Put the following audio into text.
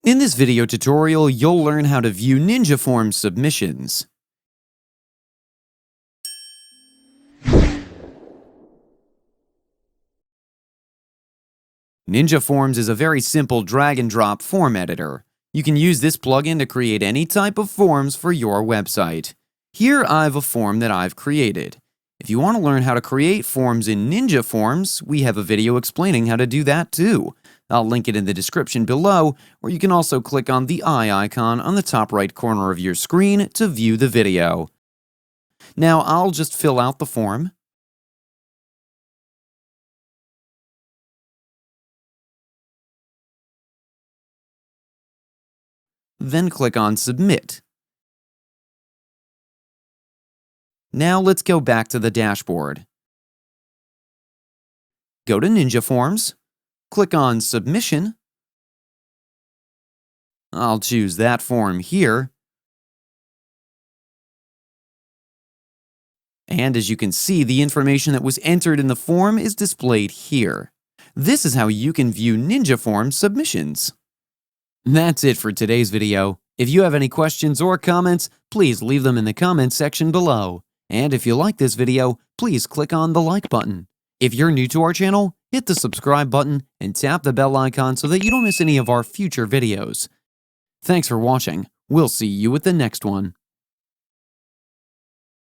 In this video tutorial, you'll learn how to view Ninja Forms submissions. Ninja Forms is a very simple drag-and-drop form editor. You can use this plugin to create any type of forms for your website. Here I have a form that I've created. If you want to learn how to create forms in Ninja Forms, we have a video explaining how to do that too. I'll link it in the description below, or you can also click on the eye icon on the top right corner of your screen to view the video. Now I'll just fill out the form. Then click on Submit. Now let's go back to the dashboard. Go to Ninja Forms, click on Submission. I'll choose that form here. And as you can see, the information that was entered in the form is displayed here. This is how you can view Ninja Forms submissions. That's it for today's video. If you have any questions or comments, please leave them in the comments section below. And if you like this video, please click on the like button. If you're new to our channel, hit the subscribe button and tap the bell icon so that you don't miss any of our future videos. Thanks for watching. We'll see you with the next one.